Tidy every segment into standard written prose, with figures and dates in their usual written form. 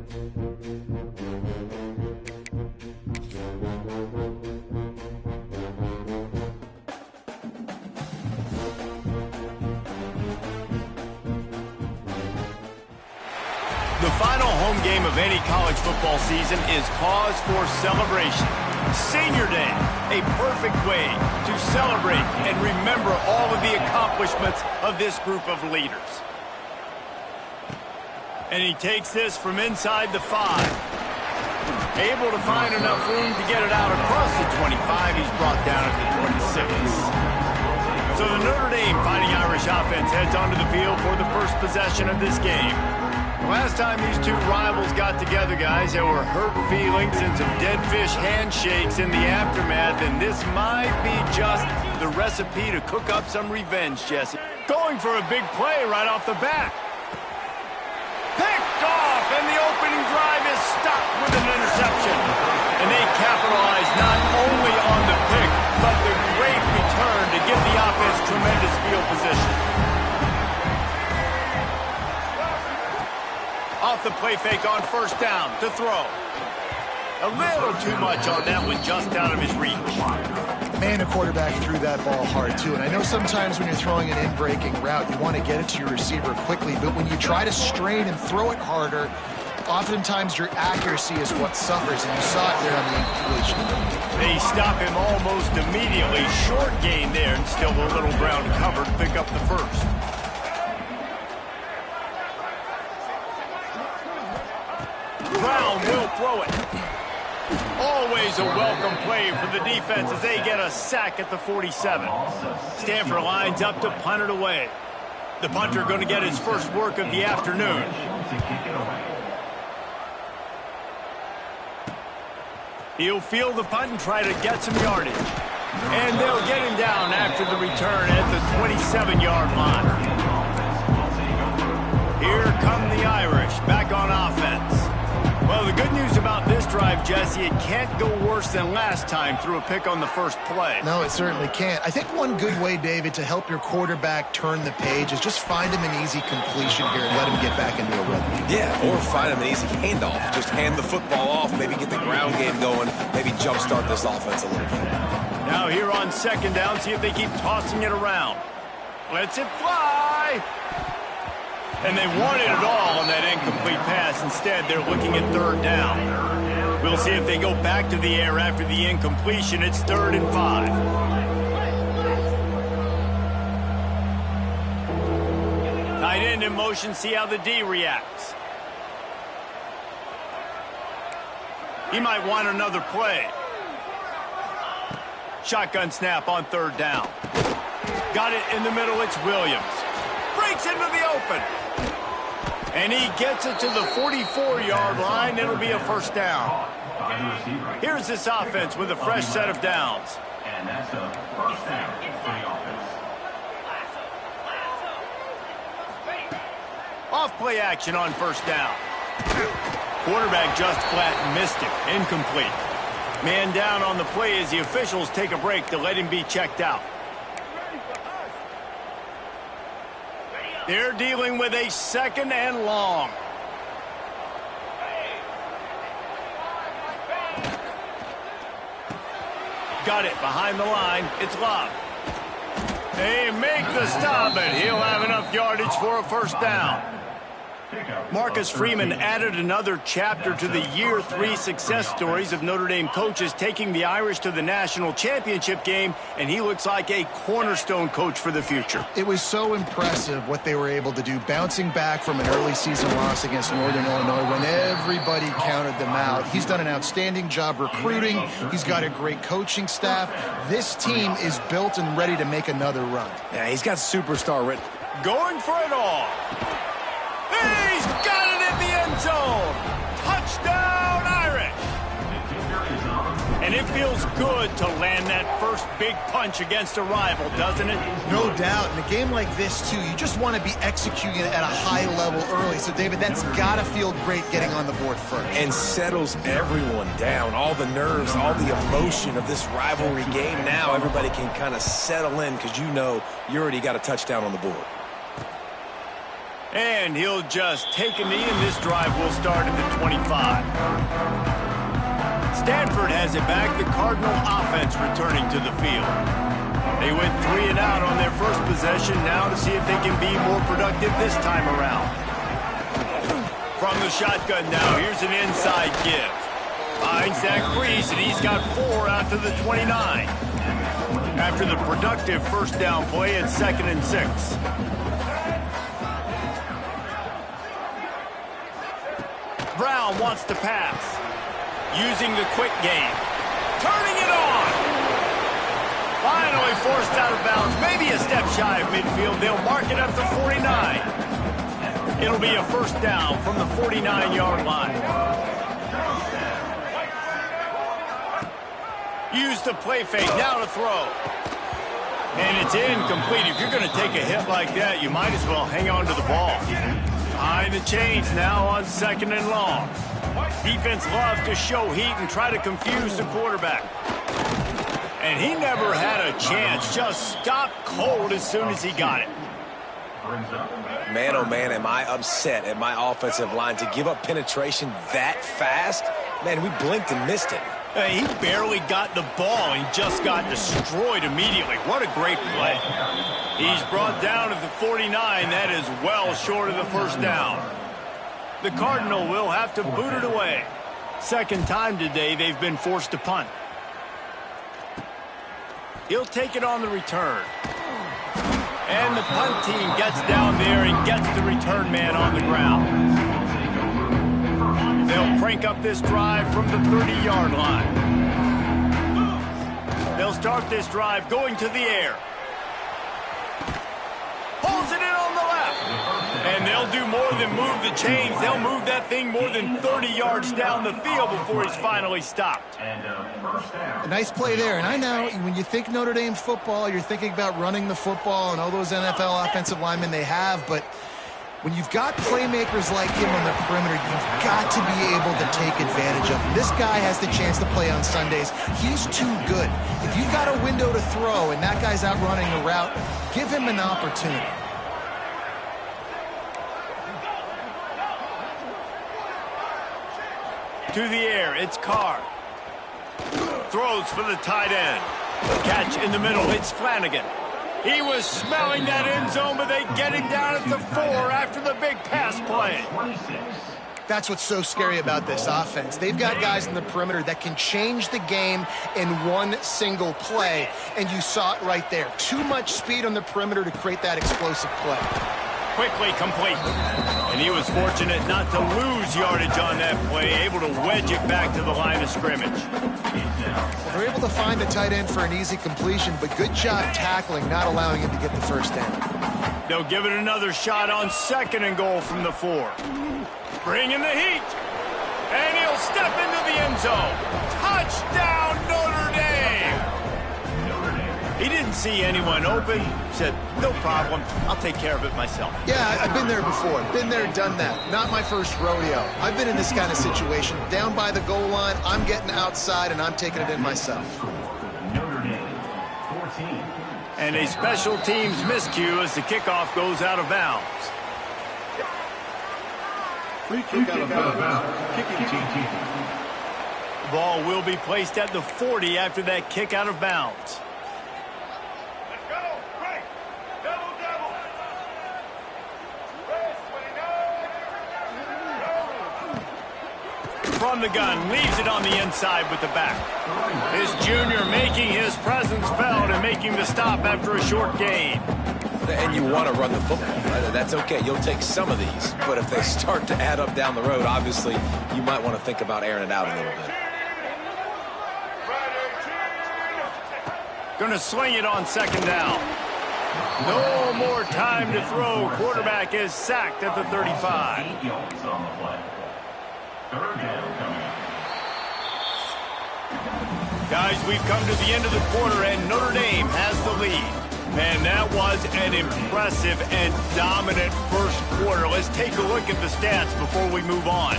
The final home game of any college football season is cause for celebration. Senior Day, a perfect way to celebrate and remember all of the accomplishments of this group of leaders. And he takes this from inside the 5. Able to find enough room to get it out across the 25. He's brought down at the 26. So the Notre Dame Fighting Irish offense heads onto the field for the first possession of this game. Last time these two rivals got together, guys, there were hurt feelings and some dead fish handshakes in the aftermath, and this might be just the recipe to cook up some revenge, Jesse. Going for a big play right off the bat. Picked off, and the opening drive is stopped with an interception. And they capitalize not only on the pick, but the great return to give the offense tremendous field position. Off the play fake on first down to throw. A little too much on that one, just out of his reach. Man, the quarterback threw that ball hard, too. And I know sometimes when you're throwing an in-breaking route, you want to get it to your receiver quickly. But when you try to strain and throw it harder, oftentimes your accuracy is what suffers. And you saw it there on the incompletion. They stop him almost immediately. Short gain there, and still a little ground covered to pick up the first. Brown will throw it. Always a welcome play for the defense as they get a sack at the 47. Stanford lines up to punt it away. The punter going to get his first work of the afternoon. He'll field the punt and try to get some yardage. And they'll get him down after the return at the 27-yard line. Here come the Irish back on offense. Well, the good news about this drive, Jesse, it can't go worse than last time through a pick on the first play. No, it certainly can't. I think one good way, David, to help your quarterback turn the page is just find him an easy completion here and let him get back into a rhythm. Yeah, or find him an easy handoff. Just hand the football off, maybe get the ground game going, maybe jumpstart this offense a little bit. Now here on second down, see if they keep tossing it around. Lets it fly. And they wanted it all on that incomplete pass. Instead, they're looking at third down. We'll see if they go back to the air after the incompletion. It's 3rd and 5. Tight end in motion. See how the D reacts. He might want another play. Shotgun snap on third down. Got it in the middle. It's Williams. Breaks into the open. And he gets it to the 44-yard line. It'll be a first down. Here's this offense with a fresh set of downs. And that's a first down for the offense. Off-play action on first down. Quarterback just flat missed it. Incomplete. Man down on the play as the officials take a break to let him be checked out. They're dealing with a 2nd and long. Got it behind the line. It's Love. They make the stop, but he'll have enough yardage for a first down. Marcus Freeman added another chapter to the year 3 success stories of Notre Dame coaches taking the Irish to the national championship game, and he looks like a cornerstone coach for the future. It was so impressive what they were able to do, bouncing back from an early season loss against Northern Illinois when everybody counted them out. He's done an outstanding job recruiting. He's got a great coaching staff. This team is built and ready to make another run. Yeah, he's got superstar written. Going for it all. He's got it in the end zone. Touchdown, Irish. And it feels good to land that first big punch against a rival, doesn't it? No doubt. In a game like this, too, you just want to be executing it at a high level early. So, David, that's got to feel great getting on the board first. And settles everyone down. All the nerves, all the emotion of this rivalry game. Now everybody can kind of settle in because you know you already got a touchdown on the board. And he'll just take a knee, and this drive will start at the 25. Stanford has it back. The Cardinal offense returning to the field. They went 3 and out on their first possession. Now to see if they can be more productive this time around. From the shotgun now, here's an inside give. Finds that crease, and he's got 4 out to the 29. After the productive first down play at 2nd and 6. Brown wants to pass. Using the quick game. Turning it on. Finally forced out of bounds. Maybe a step shy of midfield. They'll mark it at the 49. It'll be a first down from the 49-yard line. Use the play fake. Now to throw. And it's incomplete. If you're going to take a hit like that, you might as well hang on to the ball. Behind the chains now on 2nd and long. Defense loves to show heat and try to confuse the quarterback. And he never had a chance. Just stopped cold as soon as he got it. Man, oh man, am I upset at my offensive line to give up penetration that fast? Man, we blinked and missed it. He barely got the ball and just got destroyed immediately. What a great play. He's brought down at the 49. That is well short of the first down. The Cardinal will have to boot it away. Second time today they've been forced to punt. He'll take it on the return. And the punt team gets down there and gets the return man on the ground. They'll crank up this drive from the 30-yard line. They'll start this drive going to the air. Pulls it in on the left. And they'll do more than move the chains. They'll move that thing more than 30 yards down the field before he's finally stopped. A nice play there. And I know when you think Notre Dame football, you're thinking about running the football and all those NFL offensive linemen they have, but when you've got playmakers like him on the perimeter, you've got to be able to take advantage of him. This guy has the chance to play on Sundays. He's too good. If you've got a window to throw and that guy's out running a route, give him an opportunity. To the air, it's Carr. Throws for the tight end. Catch in the middle, it's Flanagan. He was smelling that end zone, but they get him down at the 4 after the big pass play. That's what's so scary about this offense. They've got guys in the perimeter that can change the game in one single play, and you saw it right there. Too much speed on the perimeter to create that explosive play. Quickly complete. And he was fortunate not to lose yardage on that play, able to wedge it back to the line of scrimmage. They're able to find the tight end for an easy completion, but good job tackling, not allowing him to get the first down. They'll give it another shot on 2nd and goal from the 4. Bringing the heat. And he'll step into the end zone. Touchdown, Notre Dame! He didn't see anyone open. Said, no problem. I'll take care of it myself. Yeah, I've been there before. Been there, done that. Not my first rodeo. I've been in this kind of situation. Down by the goal line, I'm getting outside, and I'm taking it in myself. Notre Dame, 14. And a special teams miscue as the kickoff goes out of bounds. Free kick out of bounds. Kicking team. The ball will be placed at the 40 after that kick out of bounds. From the gun, leaves it on the inside with the back. This junior making his presence felt and making the stop after a short gain. And you want to run the football. That's okay. You'll take some of these. But if they start to add up down the road, obviously, you might want to think about airing it out a little bit. Going to sling it on 2nd down. No more time to throw. Quarterback is sacked at the 35. 8 yards on the play. 3rd down coming up. Guys, we've come to the end of the quarter, and Notre Dame has the lead. And that was an impressive and dominant first quarter. Let's take a look at the stats before we move on.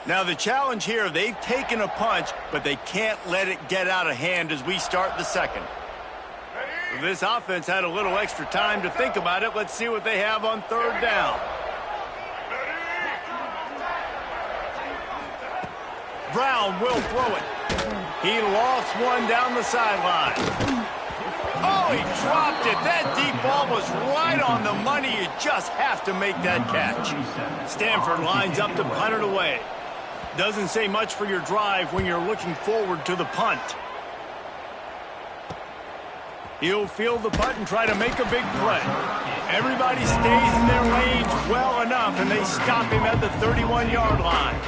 Now the challenge here, they've taken a punch, but they can't let it get out of hand as we start the second. This offense had a little extra time to think about it. Let's see what they have on third down. Brown will throw it. He lost one down the sideline. Oh, he dropped it. That deep ball was right on the money. You just have to make that catch. Stanford lines up to punt it away. Doesn't say much for your drive when you're looking forward to the punt. He'll field the punt and try to make a big play. Everybody stays in their lanes well enough, and they stop him at the 31-yard line.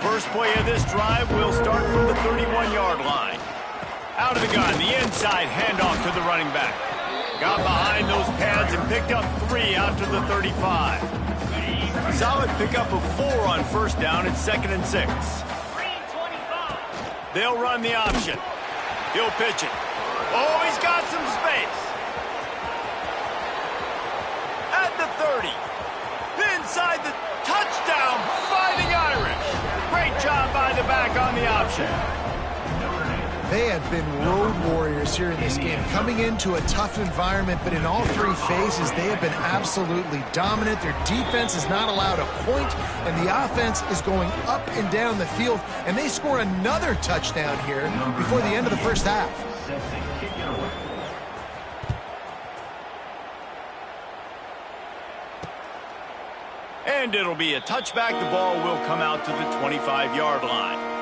First play of this drive will start from the 31-yard line. Out of the gun, the inside handoff to the running back. Got behind those pads and picked up 3 out to the 35. Solid pickup of 4 on first down at 2nd and 6. They'll run the option. He'll pitch it. Oh, he's got some space. At the 30. Inside the touchdown, Fighting Irish. Great job by the back on the option. They have been road warriors here in this game, coming into a tough environment, but in all 3 phases, they have been absolutely dominant. Their defense is not allowed a point, and the offense is going up and down the field, and they score another touchdown here before the end of the first half. And it'll be a touchback. The ball will come out to the 25-yard line.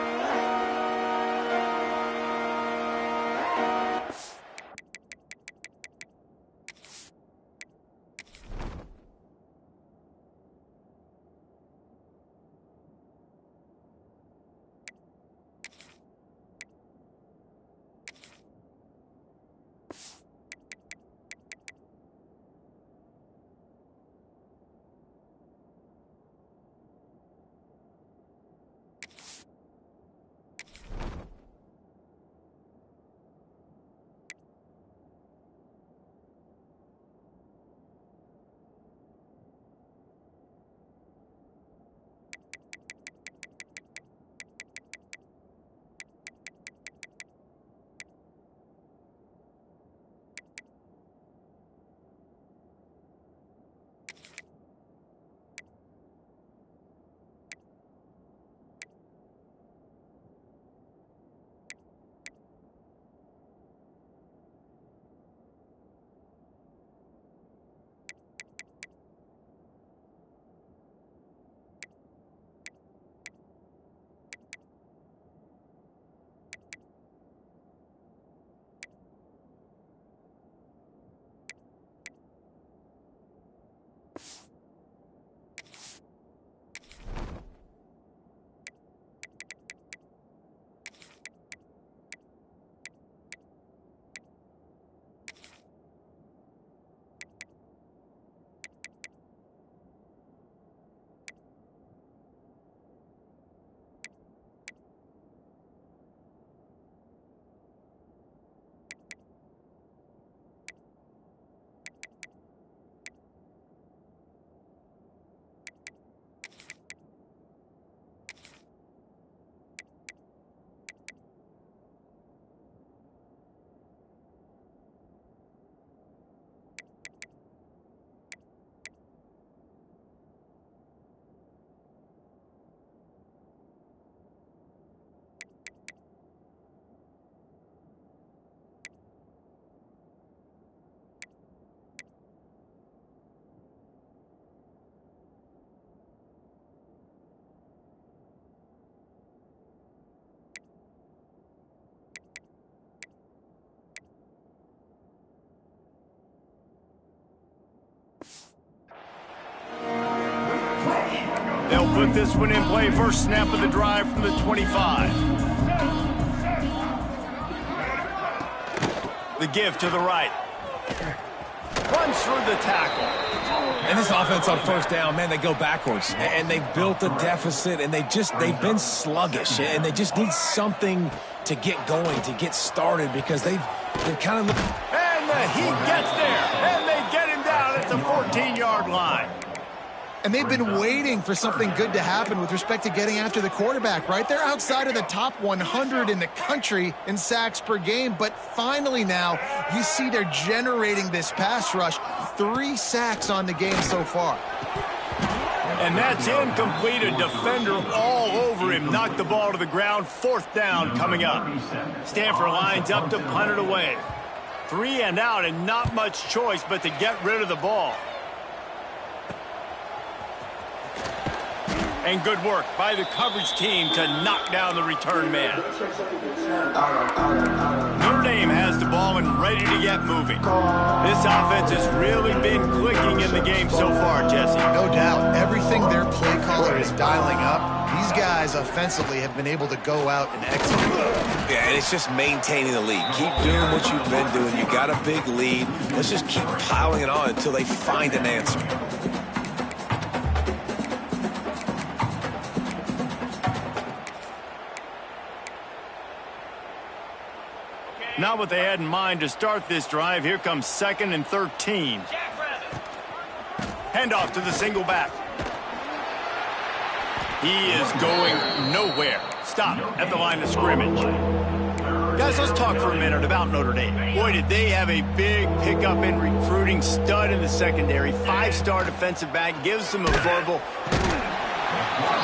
They'll put this one in play. First snap of the drive from the 25. The give to the right. Runs through the tackle. And this offense on first down, man, they go backwards. And they've built a deficit, and they've been sluggish. And they just need something to get going, to get started, because they've kind of... And he gets there. And they get him down at the 14-yard line. And they've been waiting for something good to happen with respect to getting after the quarterback, right? They're outside of the top 100 in the country in sacks per game, but finally now you see they're generating this pass rush. 3 sacks on the game so far. And that's incomplete. A defender all over him. Knocked the ball to the ground. 4th down coming up. Stanford lines up to punt it away. 3 and out, and not much choice but to get rid of the ball. And good work by the coverage team to knock down the return man. Notre Dame has the ball and ready to get moving. This offense has really been clicking in the game so far, Jesse. No doubt. Everything their play caller is dialing up, these guys offensively have been able to go out and execute. Yeah, and it's just maintaining the lead. Keep doing what you've been doing. You got a big lead. Let's just keep piling it on until they find an answer. Not what they had in mind to start this drive. Here comes 2nd and 13. Handoff to the single back. He is going nowhere. Stop at the line of scrimmage. Guys, let's talk for a minute about Notre Dame. Boy, did they have a big pickup in recruiting. Stud in the secondary. 5-star defensive back. Gives them a verbal.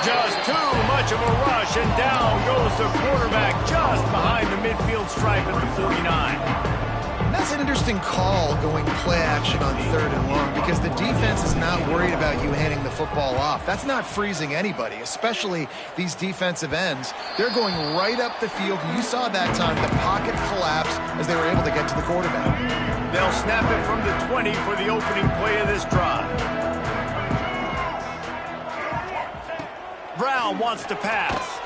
Just too much of a rush, and down goes the quarterback just behind the midfield stripe at the 49. That's an interesting call, going play action on 3rd and long, because the defense is not worried about you handing the football off. That's not freezing anybody, especially these defensive ends. They're going right up the field, and you saw that time the pocket collapse as they were able to get to the quarterback. They'll snap it from the 20 for the opening play of this drive. Brown wants to pass.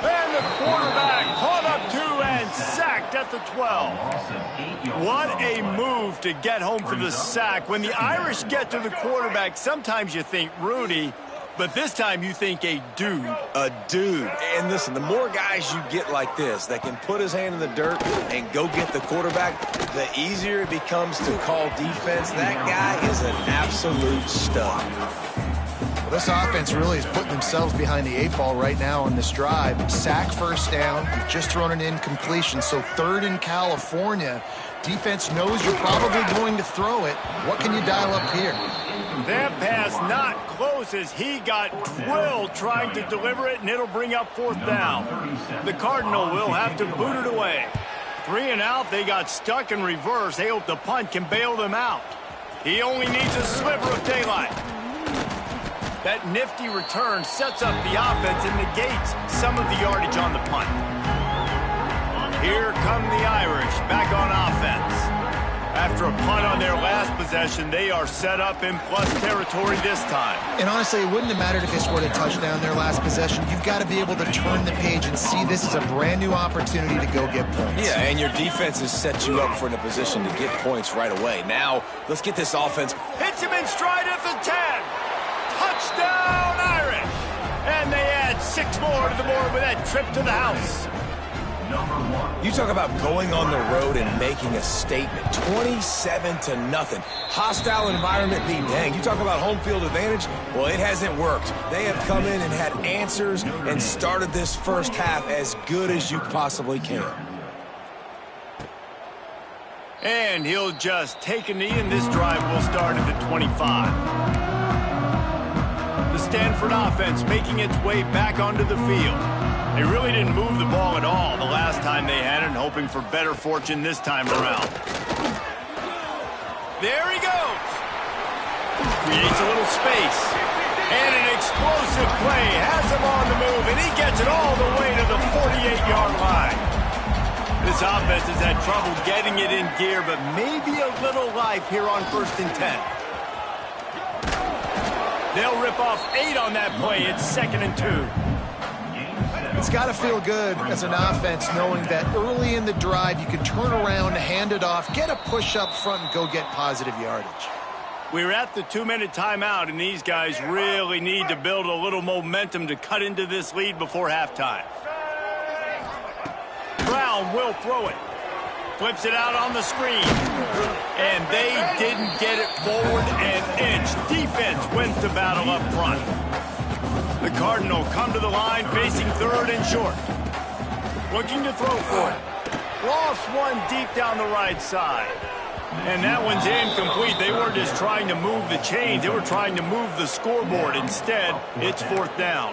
And the quarterback caught up to and sacked at the 12. What a move to get home for the sack. When the Irish get to the quarterback, sometimes you think Rudy, but this time you think a dude. A dude. And listen, the more guys you get like this that can put his hand in the dirt and go get the quarterback, the easier it becomes to call defense. That guy is an absolute stud. This offense really is putting themselves behind the 8 ball right now on this drive. Sack, 1st down. You've just thrown an incompletion, so 3rd in California. Defense knows you're probably going to throw it. What can you dial up here? That pass not close as he got drilled trying to deliver it, and it'll bring up 4th down. The Cardinal will have to boot it away. 3 and out. They got stuck in reverse. They hope the punt can bail them out. He only needs a sliver of daylight. That nifty return sets up the offense and negates some of the yardage on the punt. Here come the Irish back on offense. After a punt on their last possession, they are set up in plus territory this time. And honestly, it wouldn't have mattered if they scored a touchdown their last possession. You've got to be able to turn the page and see this as a brand new opportunity to go get points. Yeah, and your defense has set you up for a position to get points right away. Now, let's get this offense. Hits him in stride at the 10. Touchdown, Irish! And they add 6 more to the board with that trip to the house. You talk about going on the road and making a statement. 27-0. Hostile environment be dang. You talk about home field advantage. Well, it hasn't worked. They have come in and had answers and started this first half as good as you possibly can. And he'll just take a knee, and this drive will start at the 25. The Stanford offense making its way back onto the field. They really didn't move the ball at all the last time they had it, hoping for better fortune this time around. There he goes. Creates a little space. And an explosive play has him on the move, and he gets it all the way to the 48-yard line. This offense has had trouble getting it in gear, but maybe a little life here on 1st and 10. They'll rip off 8 on that play. It's 2nd and 2. It's got to feel good as an offense knowing that early in the drive you can turn around, hand it off, get a push up front, and go get positive yardage. We're at the 2-minute timeout, and these guys really need to build a little momentum to cut into this lead before halftime. Brown will throw it. Flips it out on the screen. And they didn't get it forward an inch. Defense wins the battle up front. The Cardinal come to the line facing third and short. Looking to throw for it. Lost one deep down the right side. And that one's incomplete. They weren't just trying to move the chains. They were trying to move the scoreboard. Instead, it's fourth down.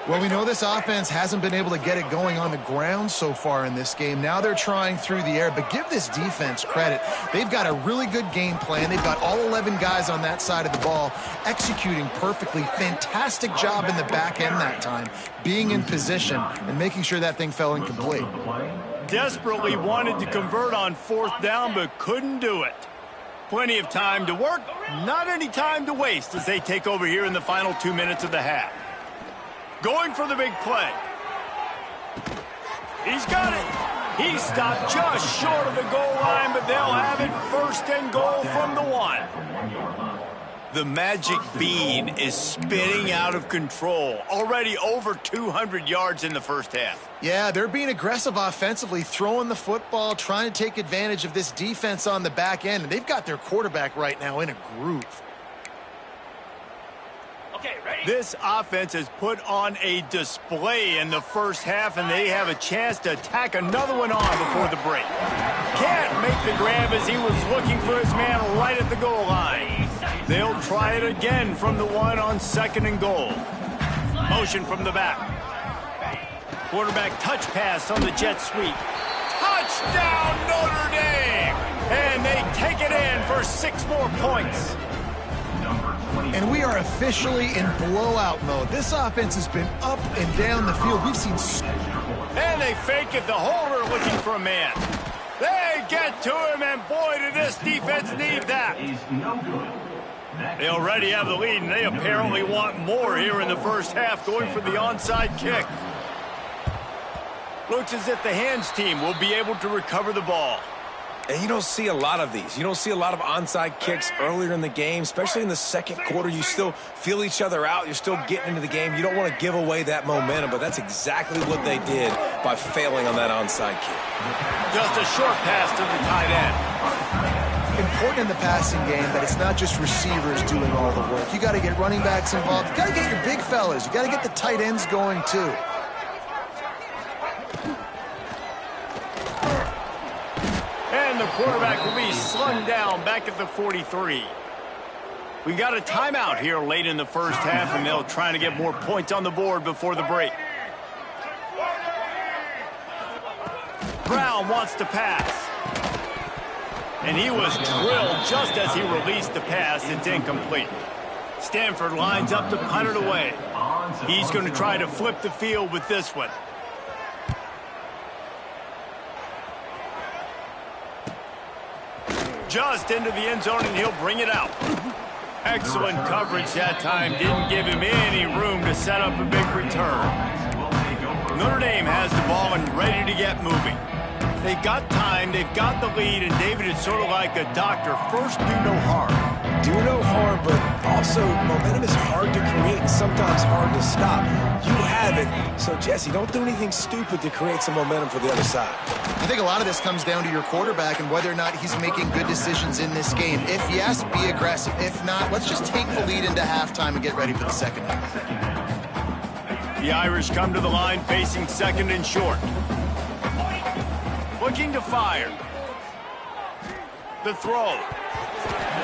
Well, we know this offense hasn't been able to get it going on the ground so far in this game. Now they're trying through the air, but give this defense credit. They've got a really good game plan. They've got all 11 guys on that side of the ball executing perfectly. Fantastic job in the back end that time, being in position and making sure that thing fell incomplete. Desperately wanted to convert on fourth down, but couldn't do it. Plenty of time to work, not any time to waste as they take over here in the final 2 minutes of the half. Going for the big play. He's got it. He stopped just short of the goal line, but they'll have it first and goal from the 1. The magic bean is spinning out of control. Already over 200 yards in the first half. Yeah, they're being aggressive offensively, throwing the football, trying to take advantage of this defense on the back end. And they've got their quarterback right now in a groove. This offense has put on a display in the first half, and they have a chance to tack another one on before the break. Can't make the grab as he was looking for his man right at the goal line. They'll try it again from the 1 on second and goal. Motion from the back. Quarterback touch pass on the jet sweep. Touchdown Notre Dame! And they take it in for 6 more points. And we are officially in blowout mode. This offense has been up and down the field. We've seen... And they fake it. The holder looking for a man. They get to him, and boy, did this defense need that. They already have the lead, and they apparently want more here in the first half, going for the onside kick. Looks as if the hands team will be able to recover the ball. And you don't see a lot of these. You don't see a lot of onside kicks earlier in the game, especially in the second quarter. You still feel each other out. You're still getting into the game. You don't want to give away that momentum, but that's exactly what they did by failing on that onside kick. Just a short pass to the tight end. Important in the passing game that it's not just receivers doing all the work. You got to get running backs involved. You got to get your big fellas. You got to get the tight ends going too. And the quarterback will be slung down back at the 43. We got a timeout here late in the first half, and they'll try to get more points on the board before the break. Brown wants to pass. And he was drilled just as he released the pass. It's incomplete. Stanford lines up to punt it away. He's going to try to flip the field with this one. Just into the end zone, and he'll bring it out. Excellent coverage that time. Didn't give him any room to set up a big return. Notre Dame has the ball and ready to get moving. They've got time, they've got the lead, and David is sort of like a doctor. First, do no harm. Do no harm, but also momentum is hard to create and sometimes hard to stop. You have it. So, Jesse, don't do anything stupid to create some momentum for the other side. I think a lot of this comes down to your quarterback and whether or not he's making good decisions in this game. If yes, be aggressive. If not, let's just take the lead into halftime and get ready for the second half. The Irish come to the line facing second and short. Looking to fire. The throw.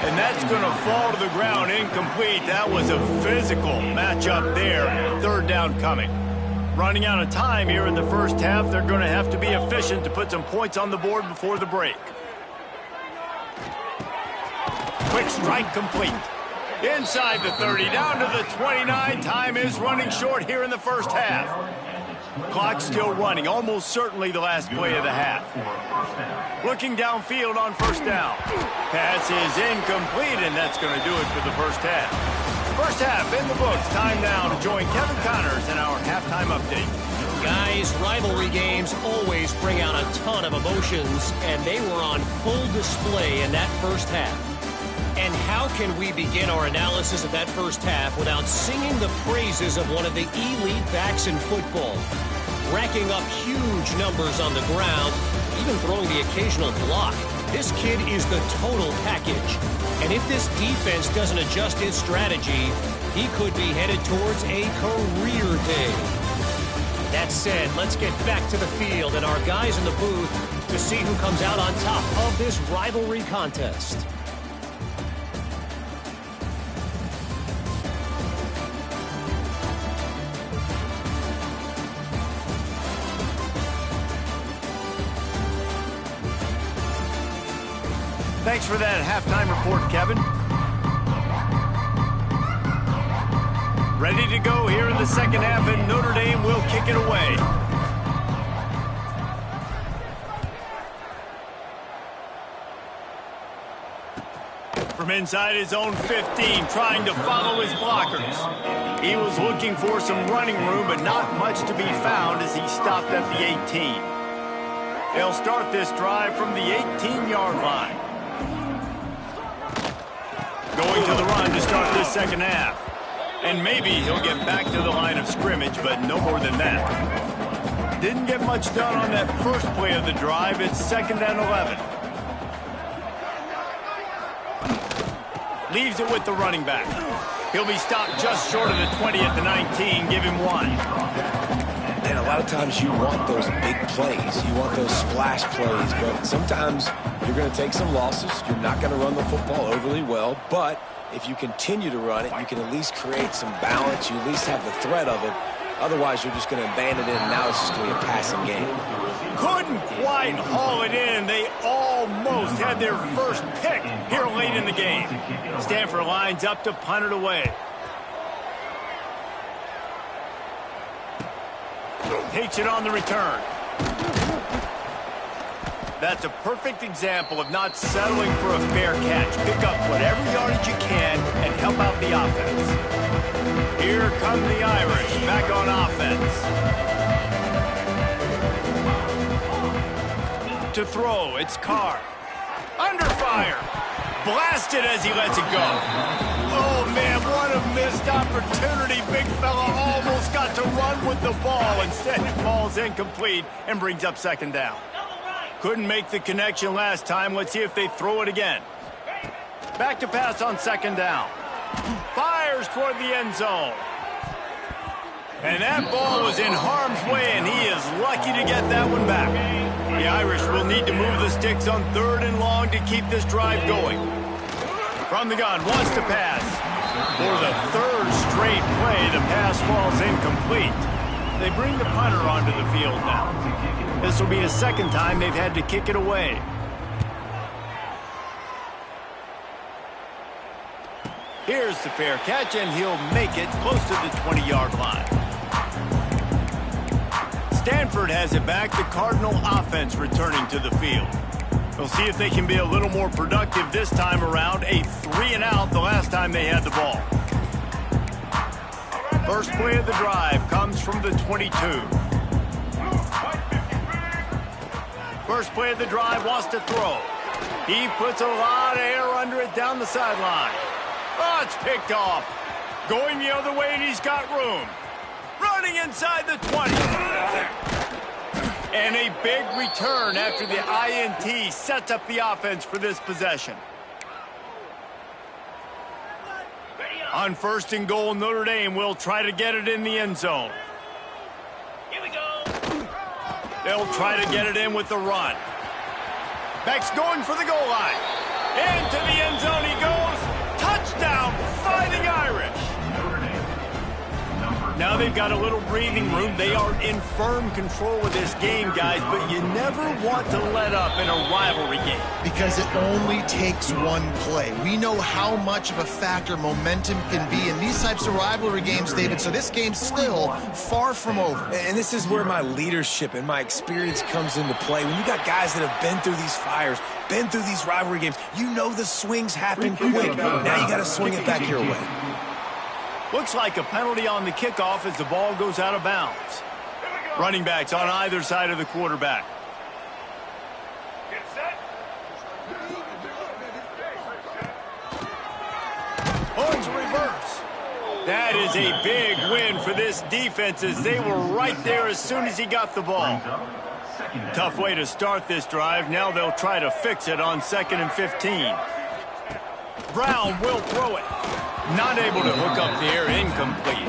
And that's going to fall to the ground incomplete. That was a physical matchup there. Third down coming. Running out of time here in the first half. They're going to have to be efficient to put some points on the board before the break. Quick strike complete. Inside the 30, down to the 29. Time is running short here in the first half. Clock still running, almost certainly the last play of the half. Looking downfield on first down. Pass is incomplete, and that's going to do it for the first half. First half in the books. Time now to join Kevin Connors in our halftime update. Guys, rivalry games always bring out a ton of emotions, and they were on full display in that first half. And how can we begin our analysis of that first half without singing the praises of one of the elite backs in football? Racking up huge numbers on the ground, even throwing the occasional block. This kid is the total package. And if this defense doesn't adjust its strategy, he could be headed towards a career day. That said, let's get back to the field and our guys in the booth to see who comes out on top of this rivalry contest. Thanks for that halftime report, Kevin. Ready to go here in the second half, and Notre Dame will kick it away. From inside his own 15, trying to follow his blockers. He was looking for some running room, but not much to be found as he stopped at the 18. They'll start this drive from the 18-yard line. Going to the run to start this second half. And maybe he'll get back to the line of scrimmage, but no more than that. Didn't get much done on that first play of the drive. It's 2nd and 11. Leaves it with the running back. He'll be stopped just short of the 20 at the 19. Give him 1. And a lot of times you want those big plays. You want those splash plays. But sometimes you're going to take some losses. You're not going to run the football overly well. But if you continue to run it, you can at least create some balance. You at least have the threat of it. Otherwise, you're just going to abandon it, and now it's just going to be a passing game. Couldn't quite haul it in. They almost had their first pick here late in the game. Stanford lines up to punt it away. Takes it on the return. That's a perfect example of not settling for a fair catch. Pick up whatever yardage you can and help out the offense. Here come the Irish back on offense. To throw, it's Carr. Under fire. Blasted as he lets it go. Oh, man, what a missed opportunity. Big fella almost got to run with the ball. Instead, it falls incomplete and brings up 2nd down. Couldn't make the connection last time. Let's see if they throw it again. Back to pass on 2nd down. Fires toward the end zone. And that ball was in harm's way, and he is lucky to get that one back. The Irish will need to move the sticks on 3rd and long to keep this drive going. From the gun, wants to pass. For the 3rd straight play, the pass falls incomplete. They bring the punter onto the field now. This will be the 2nd time they've had to kick it away. Here's the fair catch, and he'll make it close to the 20-yard line. Stanford has it back. The Cardinal offense returning to the field. We'll see if they can be a little more productive this time around. A 3-and-out the last time they had the ball. First play of the drive comes from the 22. First play of the drive, wants to throw. He puts a lot of air under it down the sideline. Oh, it's picked off. Going the other way, and he's got room. Running inside the 20. And a big return after the INT sets up the offense for this possession. On 1st and goal, Notre Dame will try to get it in the end zone. Here we go. They'll try to get it in with the run. Beck's going for the goal line. Into the end zone he goes. Touchdown, Fighting Irish. Now they've got a little breathing room. They are in firm control of this game, guys, but you never want to let up in a rivalry game. Because it only takes one play. We know how much of a factor momentum can be in these types of rivalry games, David, so this game's still far from over. And this is where my leadership and my experience comes into play. When you got guys that have been through these fires, been through these rivalry games, you know the swings happen quick. Now you got to swing it back your way. Looks like a penalty on the kickoff as the ball goes out of bounds. Running backs on either side of the quarterback. Get set. Oh, it's reverse. That is a big win for this defense as they were right there as soon as he got the ball. Tough way to start this drive. Now they'll try to fix it on 2nd and 15. Brown will throw it. Not able to hook up the air, incomplete.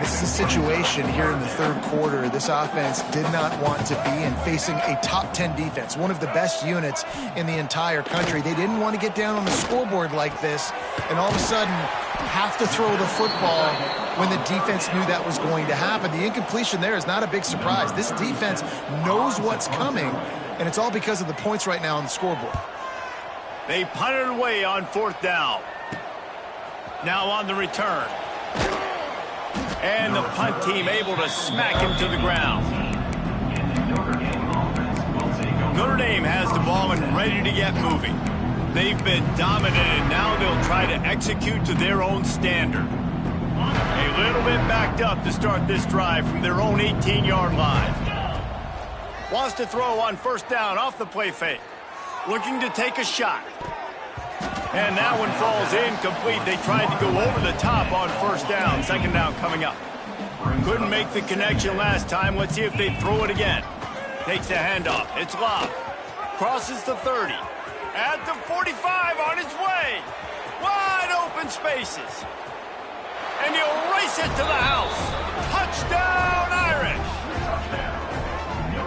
This is a situation here in the third quarter this offense did not want to be in, facing a top 10 defense, one of the best units in the entire country. They didn't want to get down on the scoreboard like this and all of a sudden have to throw the football when the defense knew that was going to happen. The incompletion there is not a big surprise. This defense knows what's coming, and it's all because of the points right now on the scoreboard. They punted away on 4th down. Now on the return. And the punt team able to smack him to the ground. Notre Dame has the ball and ready to get moving. They've been dominant, and now they'll try to execute to their own standard. A little bit backed up to start this drive from their own 18-yard line. Wants to throw on 1st down off the play fake. Looking to take a shot. And that one falls incomplete. They tried to go over the top on 1st down. 2nd down coming up. Couldn't make the connection last time. Let's see if they throw it again. Takes the handoff. It's Love. Crosses the 30. At the 45 on his way. Wide open spaces. And he'll race it to the house. Touchdown Irish.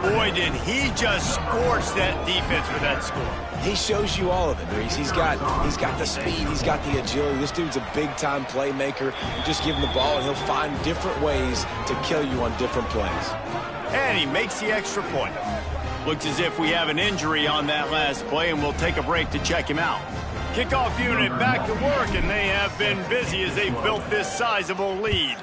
Boy, did he just scorch that defense with that score. He shows you all of it, Reese. He's got the speed. He's got the agility. This dude's a big-time playmaker. You just give him the ball, and he'll find different ways to kill you on different plays. And he makes the extra point. Looks as if we have an injury on that last play, and we'll take a break to check him out. Kickoff unit back to work, and they have been busy as they've built this sizable lead.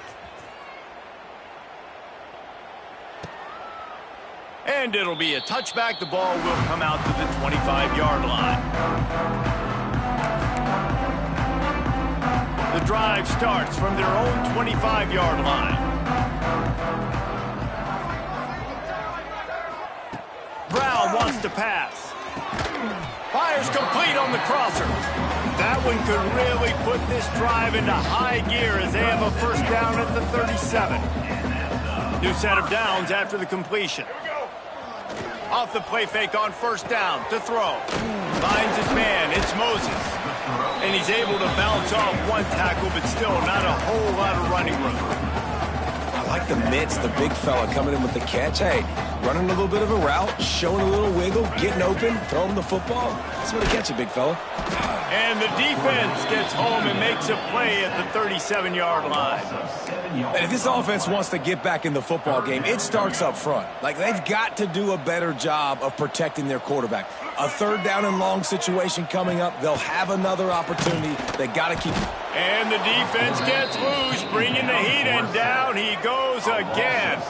And it'll be a touchback. The ball will come out to the 25-yard line. The drive starts from their own 25-yard line. Brown wants to pass. Fires complete on the crosser. That one could really put this drive into high gear as they have a 1st down at the 37. New set of downs after the completion. Off the play fake on 1st down to throw. Finds his man. It's Moses. And he's able to bounce off one tackle, but still not a whole lot of running room. I like the mitts, the big fella coming in with the catch. Hey, running a little bit of a route, showing a little wiggle, getting open, throwing the football. That's what to catch it, big fella. And the defense gets home and makes a play at the 37-yard line. And if this offense wants to get back in the football game, it starts up front. Like, they've got to do a better job of protecting their quarterback. A 3rd down and long situation coming up. They'll have another opportunity. They got to keep it. And the defense gets loose, bringing the heat, and down he goes again.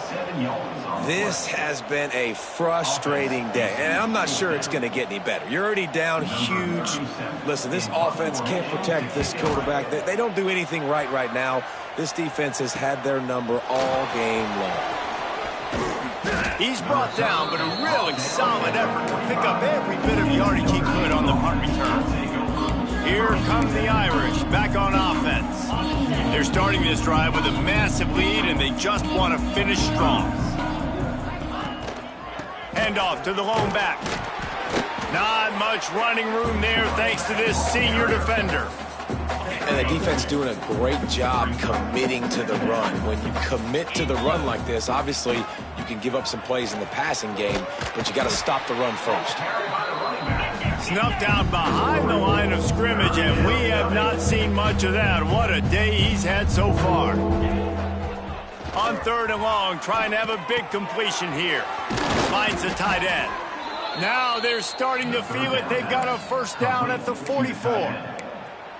This has been a frustrating day, and I'm not sure it's going to get any better. You're already down huge. Listen, this offense can't protect this quarterback. They don't do anything right now. This defense has had their number all game long. He's brought down, but a really solid effort to pick up every bit of yardage he could on the punt return. Here come the Irish back on offense. They're starting this drive with a massive lead, and they just want to finish strong. Handoff to the lone back. Not much running room there thanks to this senior defender. And the defense doing a great job committing to the run. When you commit to the run like this, obviously you can give up some plays in the passing game, but you got to stop the run first. Snuffed out behind the line of scrimmage, and we have not seen much of that. What a day he's had so far. On 3rd and long, trying to have a big completion here. Finds the tight end. Now they're starting to feel it. They've got a 1st down at the 44.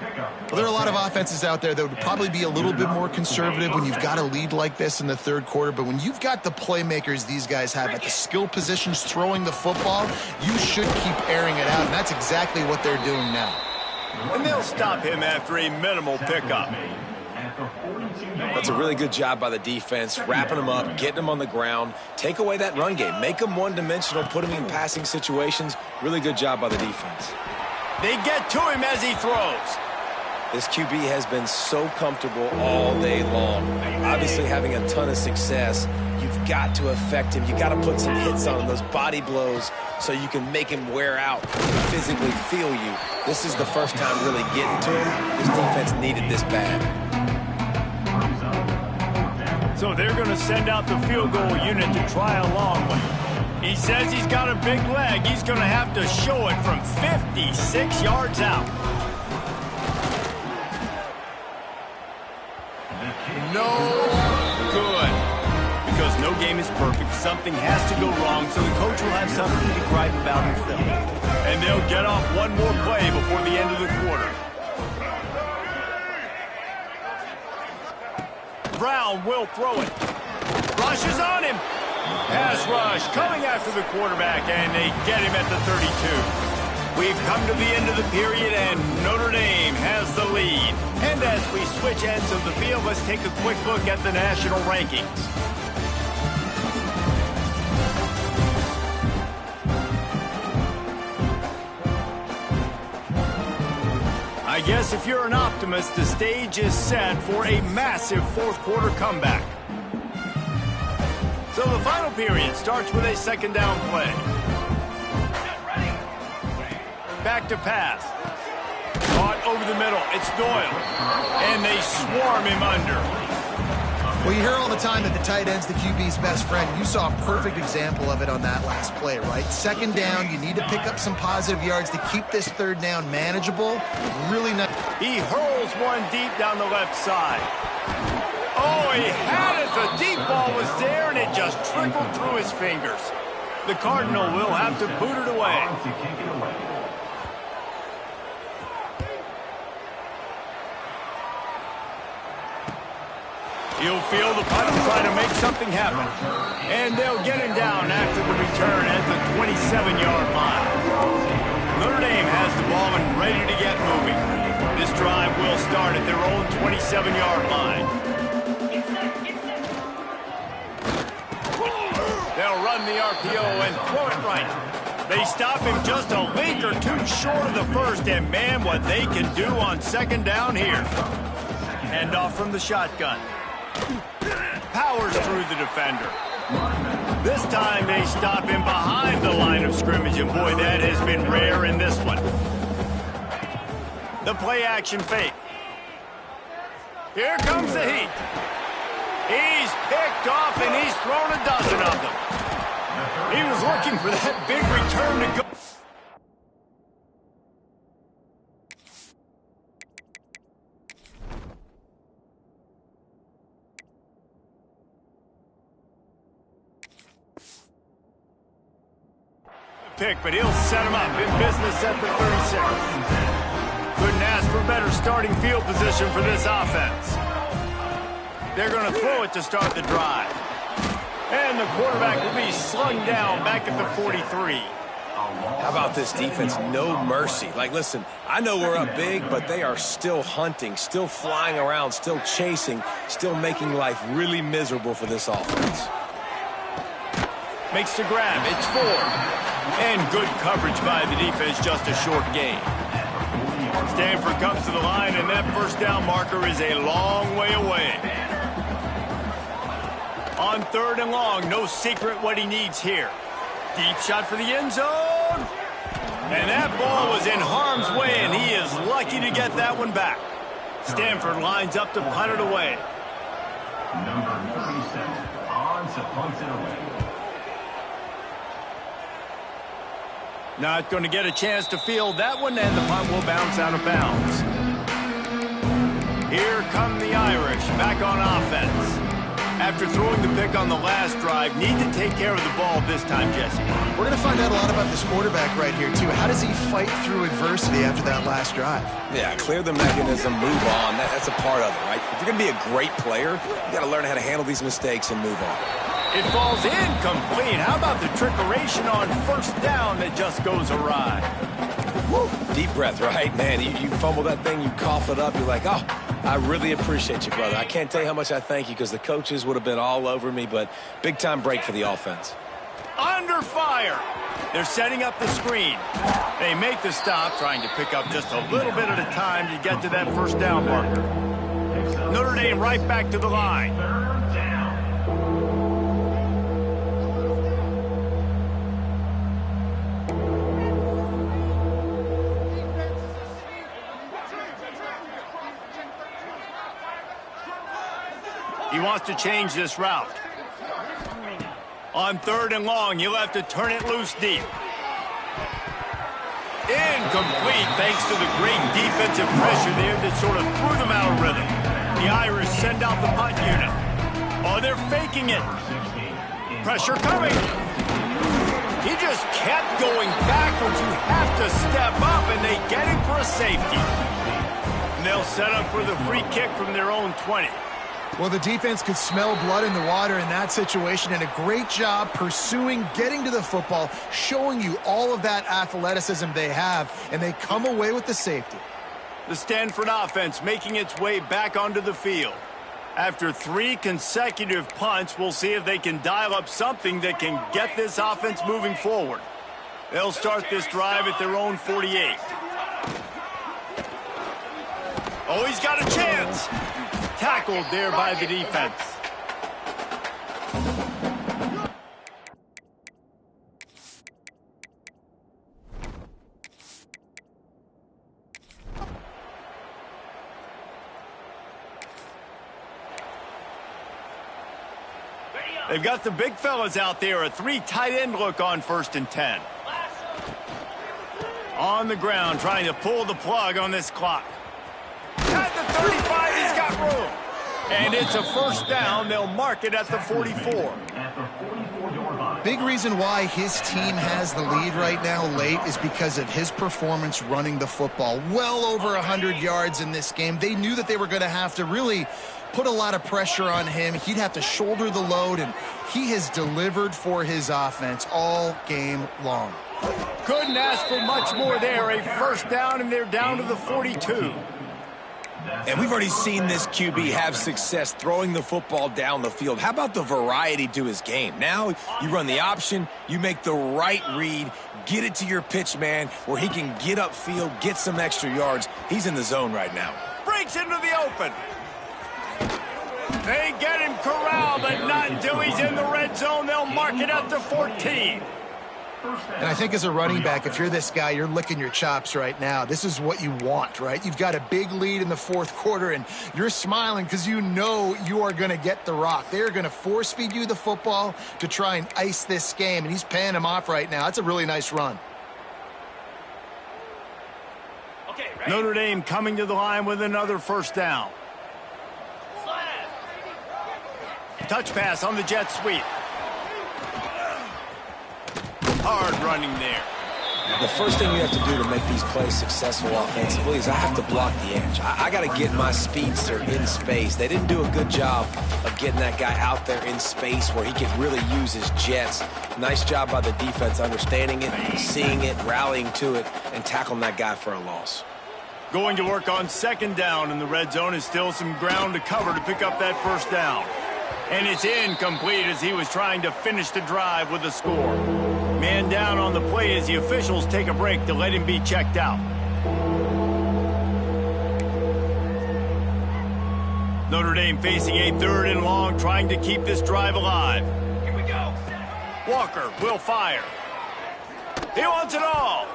Well, there are a lot of offenses out there that would probably be a little bit more conservative when you've got a lead like this in the 3rd quarter. But when you've got the playmakers these guys have at the skill positions throwing the football, you should keep airing it out. And that's exactly what they're doing now. And they'll stop him after a minimal pickup. That's a really good job by the defense, wrapping them up, getting them on the ground, take away that run game, make them one-dimensional, put them in passing situations. Really good job by the defense. They get to him as he throws. This QB has been so comfortable all day long. Obviously having a ton of success you've got to affect him. You got to put some hits on him, those body blows, so you can make him wear out, physically feel you. This is the first time really getting to him. This defense needed this bad. So they're going to send out the field goal unit to try a long one. He says he's got a big leg. He's going to have to show it from 56 yards out. No good. Because no game is perfect. Something has to go wrong, so the coach will have something to gripe about in film. And they'll get off one more play before the end of the quarter. Brown will throw it. Rush is on him. Pass rush coming after the quarterback, and they get him at the 32. We've come to the end of the period, and Notre Dame has the lead. And as we switch ends of the field, let's take a quick look at the national rankings. I guess if you're an optimist, the stage is set for a massive fourth-quarter comeback. So the final period starts with a second down play. Back to pass. Caught over the middle. It's Doyle. And they swarm him under. Well, you hear all the time that the tight end's the QB's best friend. You saw a perfect example of it on that last play, right? Second down, you need to pick up some positive yards to keep this third down manageable. Really nice. He hurls one deep down the left side. Oh, he had it. The deep ball was there, and it just trickled through his fingers. The Cardinal will have to boot it away. He'll field the punt and try to make something happen. And they'll get him down after the return at the 27-yard line. Notre Dame has the ball and ready to get moving. This drive will start at their own 27-yard line. They'll run the RPO and throw it right. They stop him just a link or two short of the first, and man, what they can do on second down here. Hand off from the shotgun. Powers through the defender. This time they stop him behind the line of scrimmage, and boy, that has been rare in this one. The play-action fake. Here comes the heat. He's picked off, and he's thrown a dozen of them. He was looking for that big return to go. Pick, but he'll set him up in business at the 36. Couldn't ask for better starting field position for this offense. They're going to throw it to start the drive. And the quarterback will be slung down back at the 43. How about this defense? No mercy. Like, listen, I know we're up big, but they are still hunting, still flying around, still chasing, still making life really miserable for this offense. Makes the grab. It's Ford. And good coverage by the defense, just a short gain. Stanford comes to the line, and that first down marker is a long way away. On third and long, no secret what he needs here. Deep shot for the end zone. And that ball was in harm's way, and he is lucky to get that one back. Stanford lines up to punt it away. Number 37 punts it away. Not going to get a chance to field that one, and the punt will bounce out of bounds. Here come the Irish, back on offense. After throwing the pick on the last drive, need to take care of the ball this time, Jesse. We're going to find out a lot about this quarterback right here, too. How does he fight through adversity after that last drive? Yeah, clear the mechanism, move on. That's a part of it, right? If you're going to be a great player, you got to learn how to handle these mistakes and move on. It falls incomplete. How about the trickeration on first down that just goes awry? Woo. Deep breath, right? Man, you fumble that thing, you cough it up, you're like, oh, I really appreciate you, brother. I can't tell you how much I thank you because the coaches would have been all over me, but big-time break for the offense. Under fire. They're setting up the screen. They make the stop, trying to pick up just a little bit at a time to get to that first down marker. Notre Dame right back to the line. He wants to change this route. On 3rd and long, he'll have to turn it loose deep. Incomplete, thanks to the great defensive pressure there that sort of threw them out of rhythm. The Irish send out the punt unit. Oh, they're faking it. Pressure coming. He just kept going backwards. You have to step up, and they get him for a safety. And they'll set up for the free kick from their own 20. Well, the defense could smell blood in the water in that situation, and a great job pursuing, getting to the football, showing you all of that athleticism they have, and they come away with the safety. The Stanford offense making its way back onto the field. After 3 consecutive punts, we'll see if they can dial up something that can get this offense moving forward. They'll start this drive at their own 48. Oh, he's got a chance. Tackled there by the defense. They've got the big fellas out there. A 3 tight end look on 1st and 10. On the ground, trying to pull the plug on this clock. At the 35, he's got room. And it's a 1st down. They'll mark it at the 44. Big reason why his team has the lead right now late is because of his performance running the football. Well over 100 yards in this game. They knew that they were going to have to really put a lot of pressure on him. He'd have to shoulder the load, and he has delivered for his offense all game long. Couldn't ask for much more there. A 1st down, and they're down to the 42. And we've already seen this QB have success throwing the football down the field. How about the variety to his game? Now you run the option, you make the right read, get it to your pitch man where he can get upfield, get some extra yards. He's in the zone right now. Breaks into the open. They get him corralled, but not until he's in the red zone. They'll mark it at the 14. And I think as a running back, if you're this guy, you're licking your chops right now. This is what you want, right? You've got a big lead in the 4th quarter, and you're smiling because you know you are going to get the rock. They're going to force feed you the football to try and ice this game, and he's paying him off right now. That's a really nice run. Okay, Notre Dame coming to the line with another 1st down. Touch pass on the jet sweep. Hard running there. The first thing you have to do to make these plays successful offensively is I have to block the edge. I got to get my speedster in space. They didn't do a good job of getting that guy out there in space where he could really use his jets. Nice job by the defense understanding it, seeing it, rallying to it, and tackling that guy for a loss. Going to work on 2nd down in the red zone is still some ground to cover to pick up that 1st down. And it's incomplete as he was trying to finish the drive with a score. Man down on the play as the officials take a break to let him be checked out. Notre Dame facing a 3rd and long, trying to keep this drive alive. Here we go. Walker will fire. He wants it all.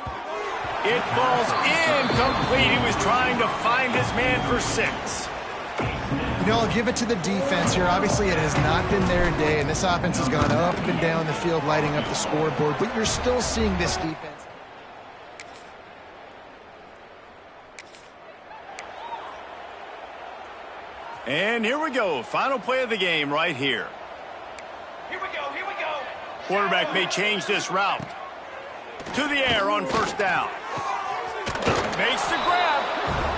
It falls incomplete. He was trying to find his man for 6. You know, I'll give it to the defense here. Obviously, it has not been their day, and this offense has gone up and down the field, lighting up the scoreboard, but you're still seeing this defense. And here we go. Final play of the game right here. Here we go. Here we go. Quarterback may change this route. To the air on 1st down. Makes the grab.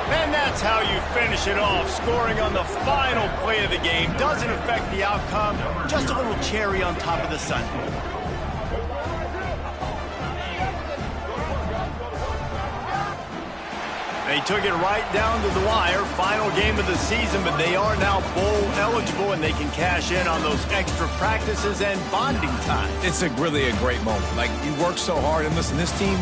And that's how you finish it off. Scoring on the final play of the game doesn't affect the outcome. Just a little cherry on top of the sundae. They took it right down to the wire. Final game of the season, but they are now bowl eligible, and they can cash in on those extra practices and bonding time. It's really a great moment. Like, you work so hard, and listen, this team,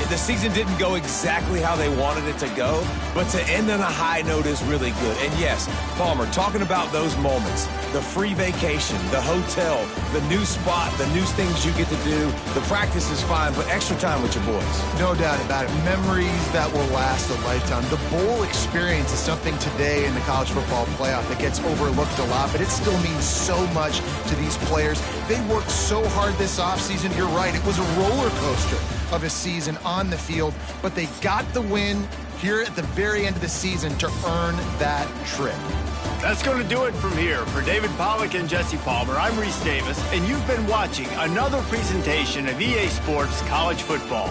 the season didn't go exactly how they wanted it to go, but to end on a high note is really good. And yes, Palmer, talking about those moments, the free vacation, the hotel, the new spot, the new things you get to do, the practice is fine, but extra time with your boys. No doubt about it. Memories that will last a lifetime. lifetime. The bowl experience is something today in the college football playoff that gets overlooked a lot, but it still means so much to these players. They worked so hard this offseason. You're right, it was a roller coaster of a season on the field, but they got the win here at the very end of the season to earn that trip. That's going to do it from here. For David Pollack and Jesse Palmer, I'm Reese Davis, and you've been watching another presentation of EA Sports College Football.